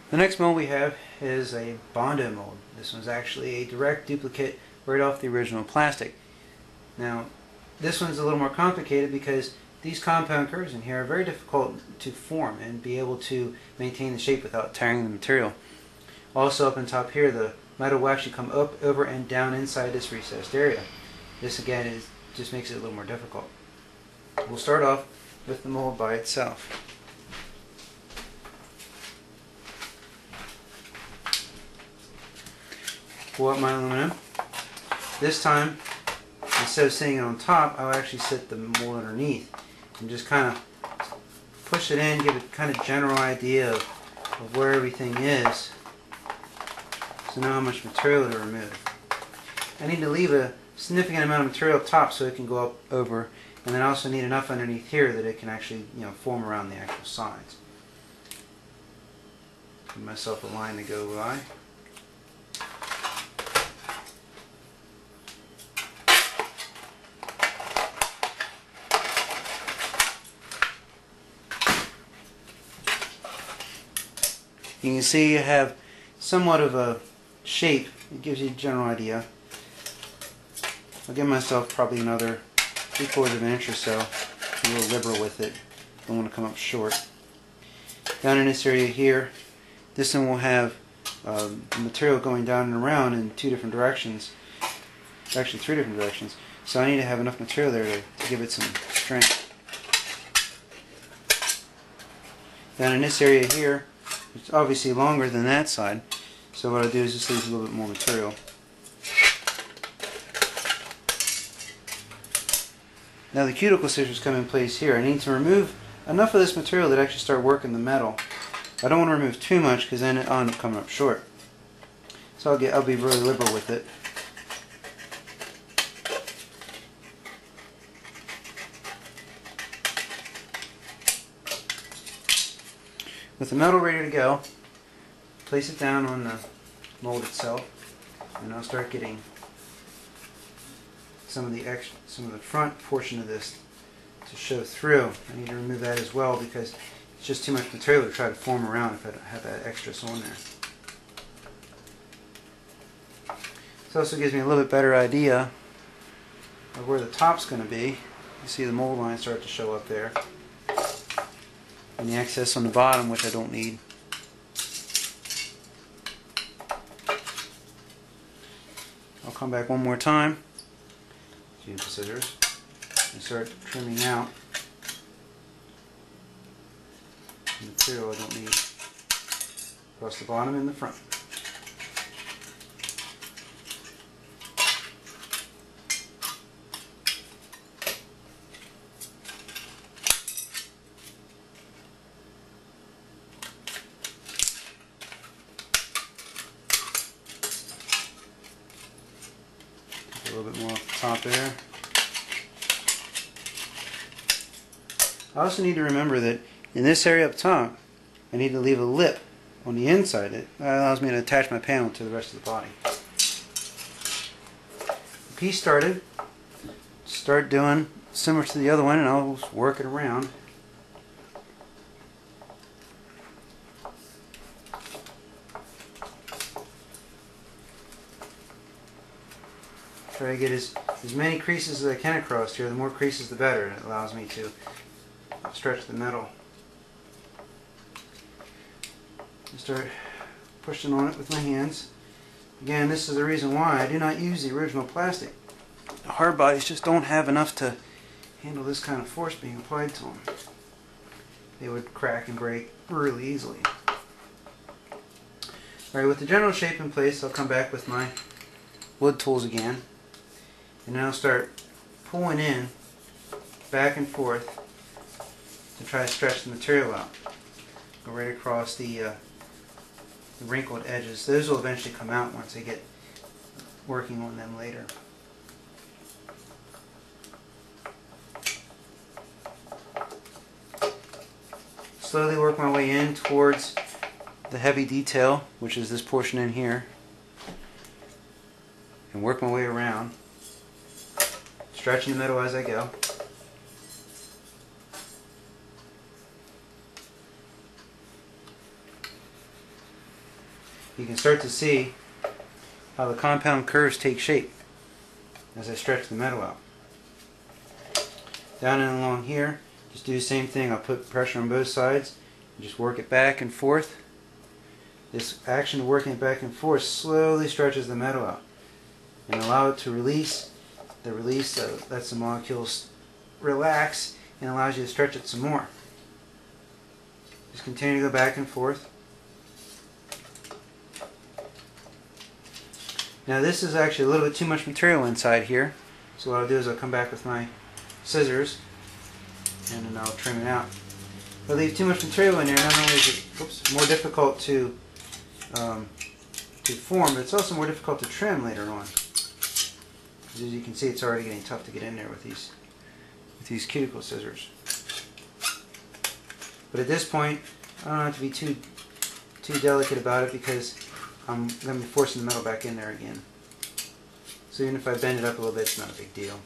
The next mold we have is a Bondo mold. This one's actually a direct duplicate right off the original plastic. Now, this one's a little more complicated because these compound curves in here are very difficult to form and be able to maintain the shape without tearing the material. Also up on top here, the metal will actually come up, over, and down inside this recessed area. This again just makes it a little more difficult. We'll start off with the mold by itself. Pull up my aluminum. This time, instead of sitting it on top, I'll actually sit the mold underneath and just kind of push it in, give it kind of general idea of where everything is, so know how much material to remove. I need to leave a significant amount of material up top so it can go up over, and then I also need enough underneath here that it can actually form around the actual sides. Give myself a line to go by. You can see you have somewhat of a shape. It gives you a general idea. I'll give myself probably another 3/4 of an inch or so. Be a little liberal with it. Don't want to come up short. Down in this area here, this one will have material going down and around in 2 different directions. Actually 3 different directions. So I need to have enough material there to give it some strength. Down in this area here, it's obviously longer than that side, so what I'll do is just leave a little bit more material. Now the cuticle scissors come in place here. I need to remove enough of this material that actually start working the metal. I don't want to remove too much because then I'll end up coming up short. So I'll be really liberal with it. With the metal ready to go, place it down on the mold itself, and I'll start getting some of the front portion of this to show through. I need to remove that as well because it's just too much material to try to form around if I don't have that extras on there. This also gives me a little bit better idea of where the top's going to be. You see the mold line start to show up there. And the excess on the bottom, which I don't need. I'll come back one more time, use the scissors, and start trimming out the material I don't need across the bottom and the front. A little bit more off the top there. I also need to remember that in this area up top, I need to leave a lip on the inside. That allows me to attach my panel to the rest of the body. The piece started. Start doing similar to the other one, and I'll work it around. Try to get as many creases as I can across here. The more creases the better. It allows me to stretch the metal. Start pushing on it with my hands. Again, this is the reason why I do not use the original plastic. The hard bodies just don't have enough to handle this kind of force being applied to them. They would crack and break really easily. Alright, with the general shape in place, I'll come back with my wood tools again. And now start pulling in back and forth to try to stretch the material out. Go right across the wrinkled edges. Those will eventually come out once I get working on them later. Slowly work my way in towards the heavy detail, which is this portion in here, and work my way around, stretching the middle as I go. you can start to see how the compound curves take shape as I stretch the metal out. Down and along here, just do the same thing. I'll put pressure on both sides and just work it back and forth. This action of working it back and forth slowly stretches the metal out and allow it to release. The release lets the molecules relax and allows you to stretch it some more. Just continue to go back and forth. Now this is actually a little bit too much material inside here, so what I'll do is I'll come back with my scissors and then I'll trim it out. If I leave too much material in there, not only is it more difficult to form, but it's also more difficult to trim later on. As you can see, it's already getting tough to get in there with these cuticle scissors. But at this point, I don't have to be too delicate about it because I'm going to be forcing the metal back in there again. So even if I bend it up a little bit, it's not a big deal.